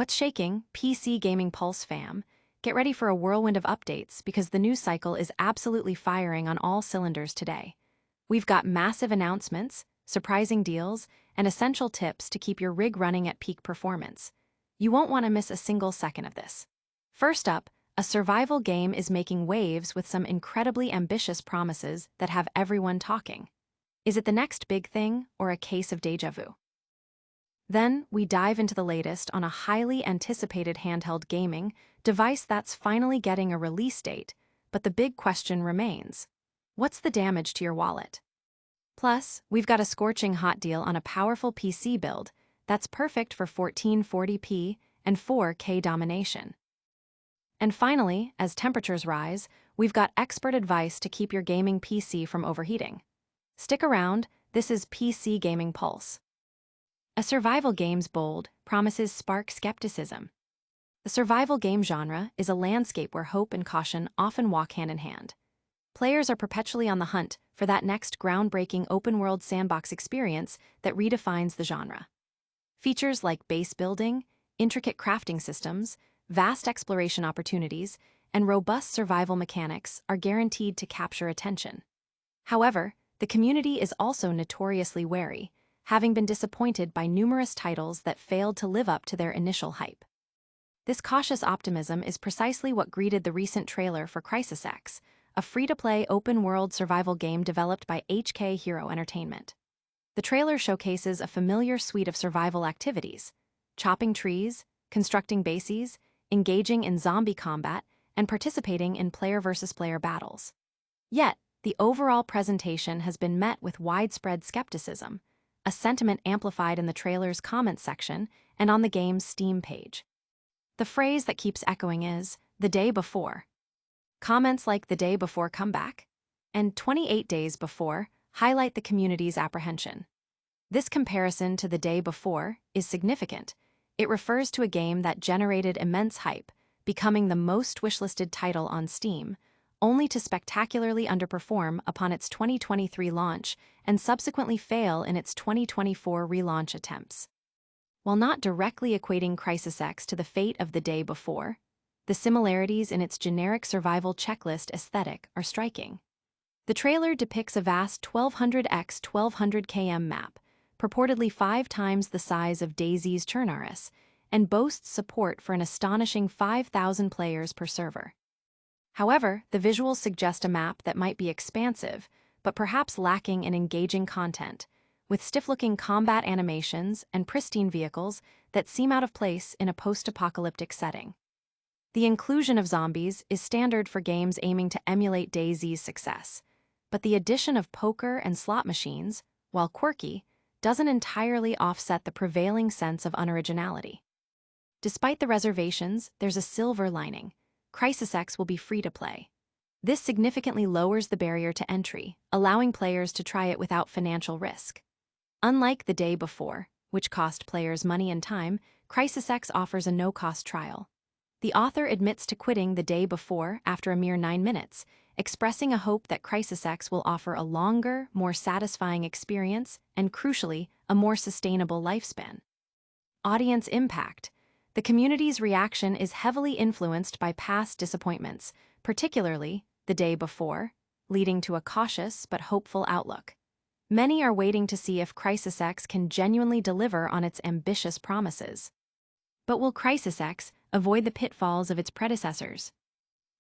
What's shaking, PC Gaming Pulse fam? Get ready for a whirlwind of updates because the news cycle is absolutely firing on all cylinders today. We've got massive announcements, surprising deals, and essential tips to keep your rig running at peak performance. You won't want to miss a single second of this. First up, a survival game is making waves with some incredibly ambitious promises that have everyone talking. Is it the next big thing or a case of déjà vu? Then, we dive into the latest on a highly anticipated handheld gaming device that's finally getting a release date, but the big question remains: what's the damage to your wallet? Plus, we've got a scorching hot deal on a powerful PC build that's perfect for 1440p and 4K domination. And finally, as temperatures rise, we've got expert advice to keep your gaming PC from overheating. Stick around, this is PC Gaming Pulse. A survival game's bold promises spark skepticism. The survival game genre is a landscape where hope and caution often walk hand in hand. Players are perpetually on the hunt for that next groundbreaking open-world sandbox experience that redefines the genre. Features like base building, intricate crafting systems, vast exploration opportunities, and robust survival mechanics are guaranteed to capture attention. However, the community is also notoriously wary, having been disappointed by numerous titles that failed to live up to their initial hype. This cautious optimism is precisely what greeted the recent trailer for CrisisX, a free-to-play open-world survival game developed by HK Hero Entertainment. The trailer showcases a familiar suite of survival activities: chopping trees, constructing bases, engaging in zombie combat, and participating in player-versus-player battles. Yet, the overall presentation has been met with widespread skepticism, a sentiment amplified in the trailer's comments section and on the game's Steam page. The phrase that keeps echoing is, "the day before." Comments like "the day before comeback" and "28 days before" highlight the community's apprehension. This comparison to "the day before" is significant. It refers to a game that generated immense hype, becoming the most wishlisted title on Steam, only to spectacularly underperform upon its 2023 launch and subsequently fail in its 2024 relaunch attempts. While not directly equating CrisisX to the fate of The Day Before, the similarities in its generic survival checklist aesthetic are striking. The trailer depicts a vast 1200 x 1200 km map, purportedly 5 times the size of DayZ's Chernarus, and boasts support for an astonishing 5,000 players per server. However, the visuals suggest a map that might be expansive, but perhaps lacking in engaging content, with stiff-looking combat animations and pristine vehicles that seem out of place in a post-apocalyptic setting. The inclusion of zombies is standard for games aiming to emulate DayZ's success, but the addition of poker and slot machines, while quirky, doesn't entirely offset the prevailing sense of unoriginality. Despite the reservations, there's a silver lining: CrisisX will be free to play. This significantly lowers the barrier to entry, allowing players to try it without financial risk. Unlike The Day Before, which cost players money and time, CrisisX offers a no-cost trial. The author admits to quitting The Day Before after a mere 9 minutes, expressing a hope that CrisisX will offer a longer, more satisfying experience and, crucially, a more sustainable lifespan. Audience impact. The community's reaction is heavily influenced by past disappointments, particularly The Day Before, leading to a cautious but hopeful outlook. Many are waiting to see if CrisisX can genuinely deliver on its ambitious promises. But will CrisisX avoid the pitfalls of its predecessors?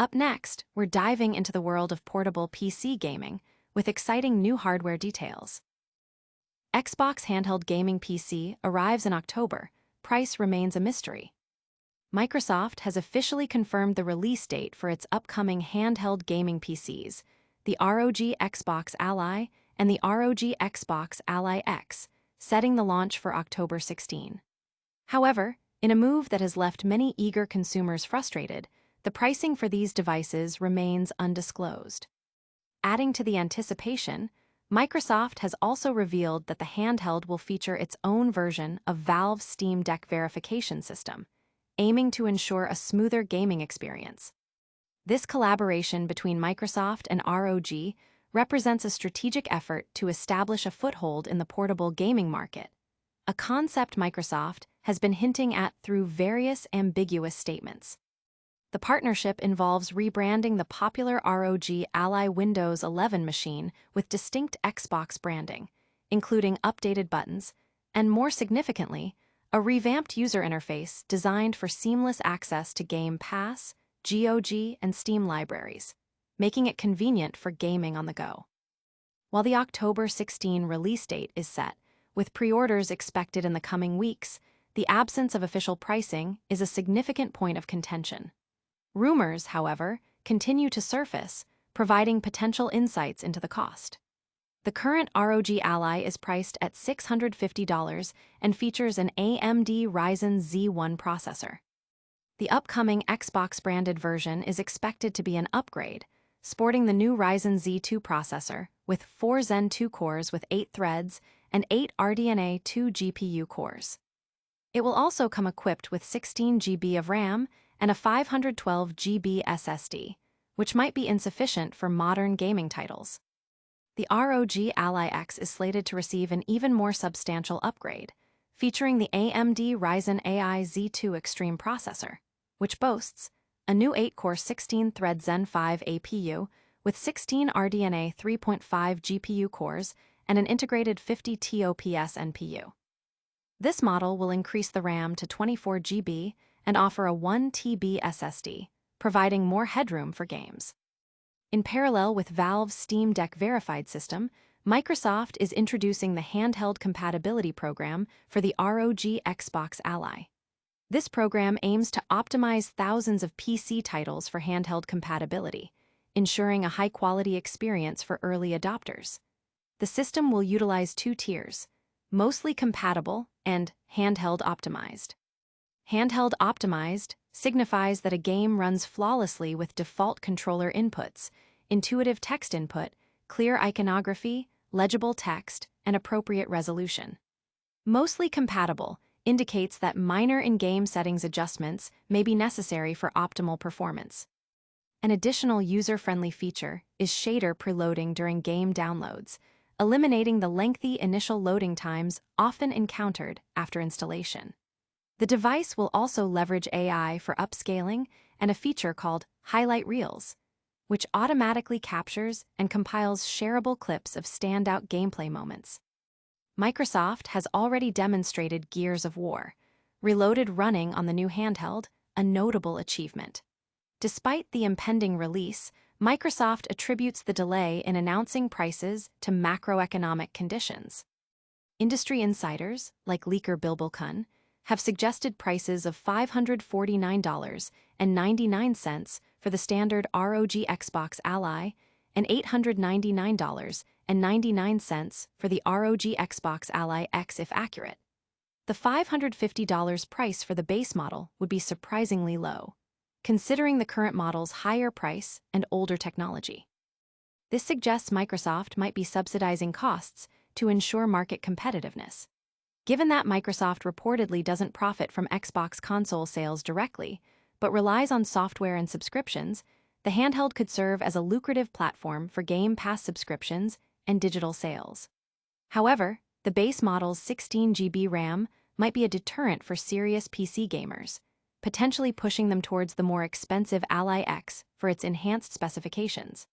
Up next, we're diving into the world of portable PC gaming with exciting new hardware details. Xbox Handheld Gaming PC arrives in October. Price remains a mystery. Microsoft has officially confirmed the release date for its upcoming handheld gaming PCs, the ROG Xbox Ally and the ROG Xbox Ally X, setting the launch for October 16. However, in a move that has left many eager consumers frustrated, the pricing for these devices remains undisclosed. Adding to the anticipation, Microsoft has also revealed that the handheld will feature its own version of Valve's Steam Deck verification system, aiming to ensure a smoother gaming experience. This collaboration between Microsoft and ROG represents a strategic effort to establish a foothold in the portable gaming market, a concept Microsoft has been hinting at through various ambiguous statements. The partnership involves rebranding the popular ROG Ally Windows 11 machine with distinct Xbox branding, including updated buttons, and more significantly, a revamped user interface designed for seamless access to Game Pass, GOG, and Steam libraries, making it convenient for gaming on the go. While the October 16 release date is set, with pre-orders expected in the coming weeks, the absence of official pricing is a significant point of contention. Rumors, however, continue to surface, providing potential insights into the cost. The current ROG Ally is priced at $650 and features an AMD Ryzen Z1 processor. The upcoming Xbox-branded version is expected to be an upgrade, sporting the new Ryzen Z2 processor with 4 Zen 2 cores with 8 threads and 8 RDNA 2 GPU cores. It will also come equipped with 16 GB of RAM and a 512 GB SSD, which might be insufficient for modern gaming titles. The ROG Ally X is slated to receive an even more substantial upgrade, featuring the AMD Ryzen AI Z2 Extreme processor, which boasts a new 8-core 16-thread Zen 5 APU with 16 RDNA 3.5 GPU cores and an integrated 50 TOPS NPU. This model will increase the RAM to 24 GB and offer a 1 TB SSD, providing more headroom for games. In parallel with Valve's Steam Deck Verified system, Microsoft is introducing the Handheld Compatibility Program for the ROG Xbox Ally. This program aims to optimize thousands of PC titles for handheld compatibility, ensuring a high-quality experience for early adopters. The system will utilize 2 tiers, mostly compatible and handheld optimized. Handheld optimized signifies that a game runs flawlessly with default controller inputs, intuitive text input, clear iconography, legible text, and appropriate resolution. Mostly compatible indicates that minor in-game settings adjustments may be necessary for optimal performance. An additional user-friendly feature is shader preloading during game downloads, eliminating the lengthy initial loading times often encountered after installation. The device will also leverage AI for upscaling and a feature called Highlight Reels, which automatically captures and compiles shareable clips of standout gameplay moments. Microsoft has already demonstrated Gears of War, Reloaded running on the new handheld, a notable achievement. Despite the impending release, Microsoft attributes the delay in announcing prices to macroeconomic conditions. Industry insiders, like leaker Bilbilkun, have suggested prices of $549.99 for the standard ROG Xbox Ally and $899.99 for the ROG Xbox Ally X if accurate. The $550 price for the base model would be surprisingly low, considering the current model's higher price and older technology. This suggests Microsoft might be subsidizing costs to ensure market competitiveness. Given that Microsoft reportedly doesn't profit from Xbox console sales directly, but relies on software and subscriptions, the handheld could serve as a lucrative platform for Game Pass subscriptions and digital sales. However, the base model's 16 GB RAM might be a deterrent for serious PC gamers, potentially pushing them towards the more expensive Ally X for its enhanced specifications.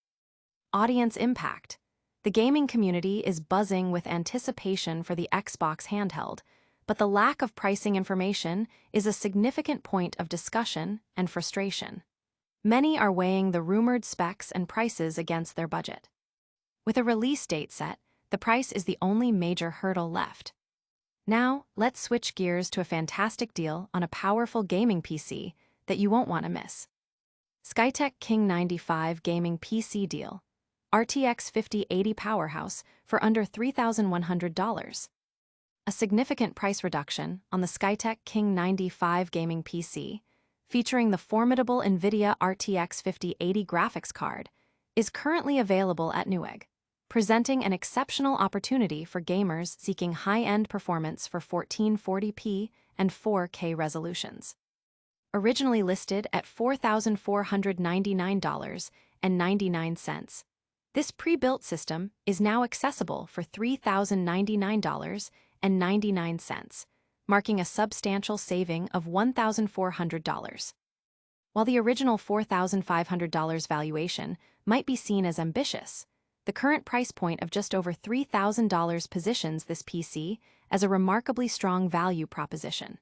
Audience impact. The gaming community is buzzing with anticipation for the Xbox handheld, but the lack of pricing information is a significant point of discussion and frustration. Many are weighing the rumored specs and prices against their budget. With a release date set, the price is the only major hurdle left. Now, let's switch gears to a fantastic deal on a powerful gaming PC that you won't want to miss. Skytech King 95 Gaming PC Deal. RTX 5080 Powerhouse for under $3,100. A significant price reduction on the Skytech King 95 gaming PC, featuring the formidable NVIDIA RTX 5080 graphics card, is currently available at Newegg, presenting an exceptional opportunity for gamers seeking high-end performance for 1440p and 4K resolutions. Originally listed at $4,499.99, this pre-built system is now accessible for $3,099.99, marking a substantial saving of $1,400. While the original $4,500 valuation might be seen as ambitious, the current price point of just over $3,000 positions this PC as a remarkably strong value proposition.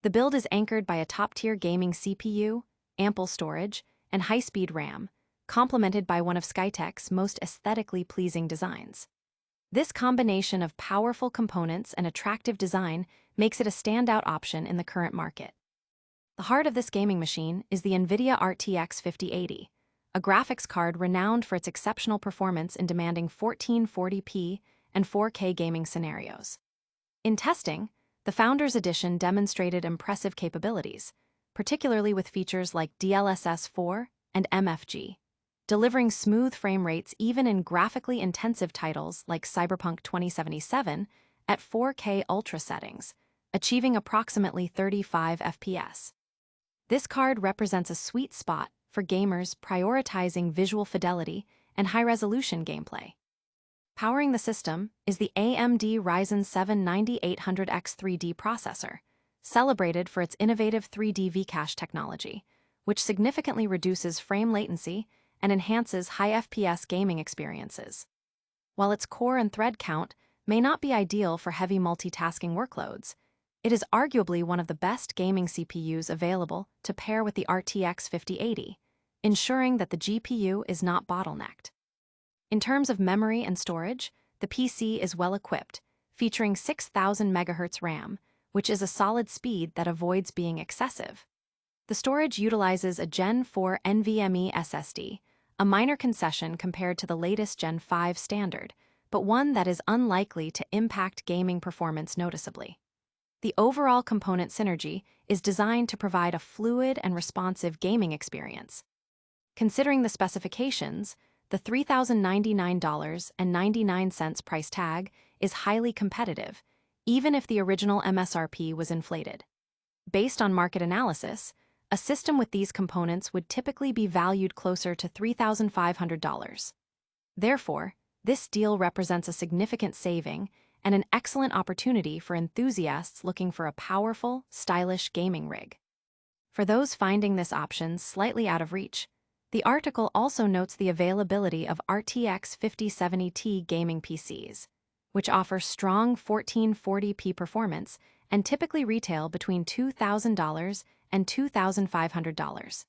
The build is anchored by a top-tier gaming CPU, ample storage, and high-speed RAM, complemented by one of Skytech's most aesthetically pleasing designs. This combination of powerful components and attractive design makes it a standout option in the current market. The heart of this gaming machine is the NVIDIA RTX 5080, a graphics card renowned for its exceptional performance in demanding 1440p and 4K gaming scenarios. In testing, the Founders Edition demonstrated impressive capabilities, particularly with features like DLSS 4 and MFG, delivering smooth frame rates even in graphically intensive titles like Cyberpunk 2077 at 4K Ultra settings, achieving approximately 35 FPS. This card represents a sweet spot for gamers prioritizing visual fidelity and high-resolution gameplay. Powering the system is the AMD Ryzen 7 9800X 3D processor, celebrated for its innovative 3D Vcache technology, which significantly reduces frame latency and enhances high FPS gaming experiences. While its core and thread count may not be ideal for heavy multitasking workloads, it is arguably one of the best gaming CPUs available to pair with the RTX 5080, ensuring that the GPU is not bottlenecked. In terms of memory and storage, the PC is well equipped, featuring 6,000 MHz RAM, which is a solid speed that avoids being excessive. The storage utilizes a Gen 4 NVMe SSD, a minor concession compared to the latest Gen 5 standard, but one that is unlikely to impact gaming performance noticeably. The overall component synergy is designed to provide a fluid and responsive gaming experience. Considering the specifications, the $3,099.99 price tag is highly competitive, even if the original MSRP was inflated. Based on market analysis, a system with these components would typically be valued closer to $3,500. Therefore, this deal represents a significant saving and an excellent opportunity for enthusiasts looking for a powerful, stylish gaming rig. For those finding this option slightly out of reach, the article also notes the availability of RTX 5070 gaming PCs, which offer strong 1440p performance and typically retail between $2,000 and $2,500.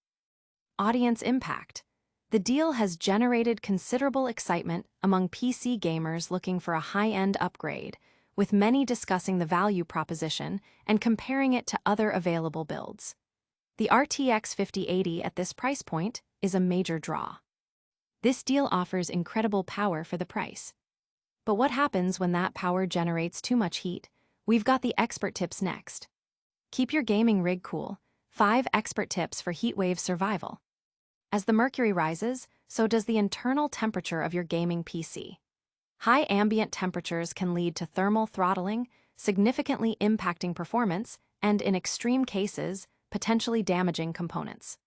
Audience impact. The deal has generated considerable excitement among PC gamers looking for a high-end upgrade, with many discussing the value proposition and comparing it to other available builds. The RTX 5080 at this price point is a major draw. This deal offers incredible power for the price. But what happens when that power generates too much heat? We've got the expert tips next. Keep your gaming rig cool. 5 expert tips for heatwave survival. As the mercury rises, so does the internal temperature of your gaming PC. High ambient temperatures can lead to thermal throttling, significantly impacting performance, and in extreme cases, potentially damaging components.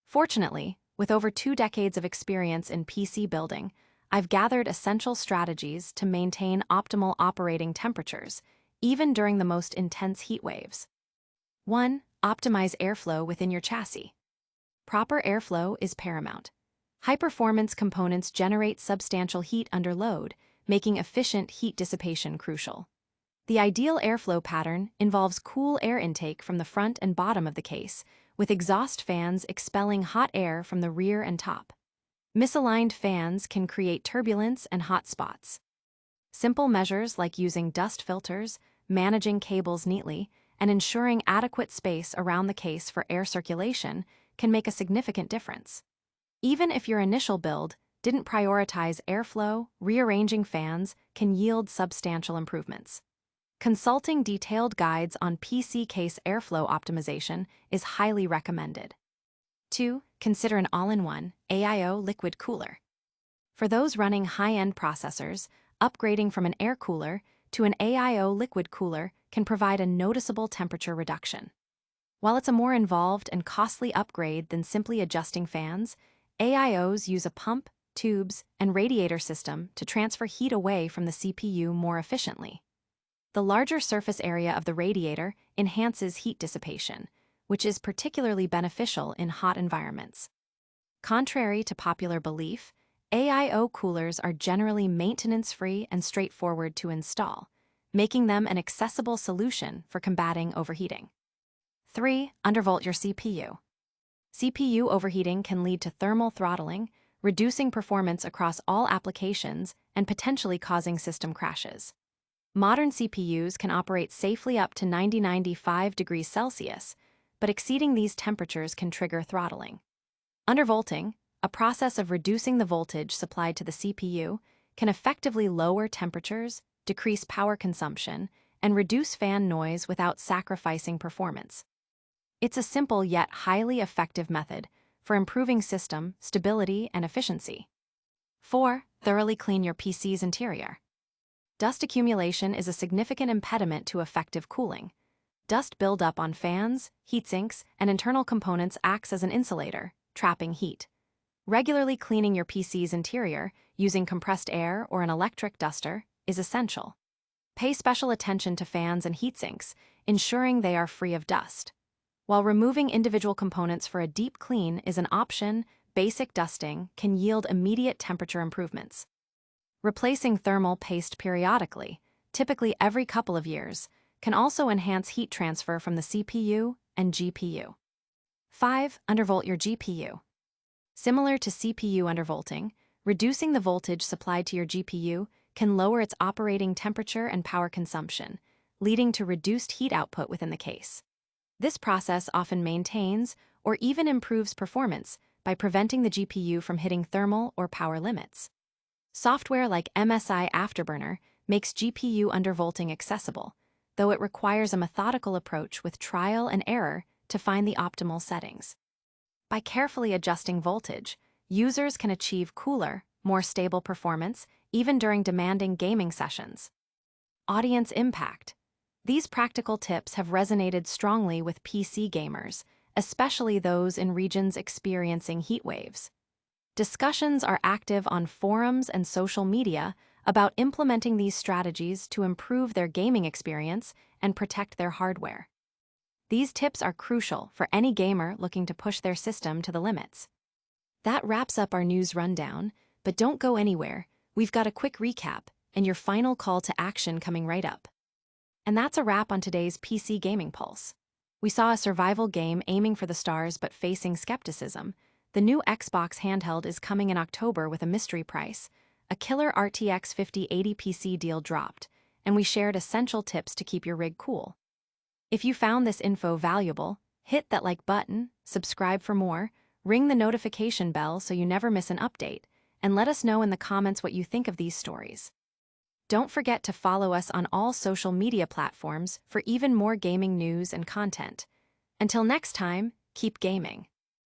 Fortunately, with over 2 decades of experience in PC building, I've gathered essential strategies to maintain optimal operating temperatures, even during the most intense heat waves. 1. Optimize airflow within your chassis. Proper airflow is paramount. High-performance components generate substantial heat under load, making efficient heat dissipation crucial. The ideal airflow pattern involves cool air intake from the front and bottom of the case, with exhaust fans expelling hot air from the rear and top. Misaligned fans can create turbulence and hot spots. Simple measures like using dust filters, managing cables neatly, and ensuring adequate space around the case for air circulation can make a significant difference. Even if your initial build didn't prioritize airflow, rearranging fans can yield substantial improvements. Consulting detailed guides on PC case airflow optimization is highly recommended. 2. Consider an all-in-one AIO liquid cooler. For those running high-end processors, upgrading from an air cooler to an AIO liquid cooler can provide a noticeable temperature reduction. While it's a more involved and costly upgrade than simply adjusting fans, AIOs use a pump, tubes, and radiator system to transfer heat away from the CPU more efficiently. The larger surface area of the radiator enhances heat dissipation, which is particularly beneficial in hot environments. Contrary to popular belief, AIO coolers are generally maintenance-free and straightforward to install, making them an accessible solution for combating overheating. 3. Undervolt your CPU. CPU overheating can lead to thermal throttling, reducing performance across all applications and potentially causing system crashes. Modern CPUs can operate safely up to 90-95 degrees Celsius, but exceeding these temperatures can trigger throttling. Undervolting, a process of reducing the voltage supplied to the CPU, can effectively lower temperatures, decrease power consumption, and reduce fan noise without sacrificing performance. It's a simple yet highly effective method for improving system stability and efficiency. 4. Thoroughly clean your PC's interior. Dust accumulation is a significant impediment to effective cooling. Dust buildup on fans, heatsinks, and internal components acts as an insulator, trapping heat. Regularly cleaning your PC's interior using compressed air or an electric duster is essential. Pay special attention to fans and heatsinks, ensuring they are free of dust. While removing individual components for a deep clean is an option, basic dusting can yield immediate temperature improvements. Replacing thermal paste periodically, typically every couple of years, can also enhance heat transfer from the CPU and GPU. 5. Undervolt your GPU. Similar to CPU undervolting, reducing the voltage supplied to your GPU can lower its operating temperature and power consumption, leading to reduced heat output within the case. This process often maintains or even improves performance by preventing the GPU from hitting thermal or power limits. Software like MSI Afterburner makes GPU undervolting accessible, though it requires a methodical approach with trial and error to find the optimal settings. By carefully adjusting voltage, users can achieve cooler, more stable performance even during demanding gaming sessions. Audience impact. These practical tips have resonated strongly with PC gamers, especially those in regions experiencing heat waves. Discussions are active on forums and social media about implementing these strategies to improve their gaming experience and protect their hardware. These tips are crucial for any gamer looking to push their system to the limits. That wraps up our news rundown, but don't go anywhere. We've got a quick recap and your final call to action coming right up. And that's a wrap on today's PC Gaming Pulse. We saw a survival game aiming for the stars but facing skepticism. The new Xbox Handheld is coming in October with a mystery price. A killer RTX 5080 PC deal dropped, and we shared essential tips to keep your rig cool. If you found this info valuable, hit that like button, subscribe for more, ring the notification bell so you never miss an update, and let us know in the comments what you think of these stories. Don't forget to follow us on all social media platforms for even more gaming news and content. Until next time, keep gaming.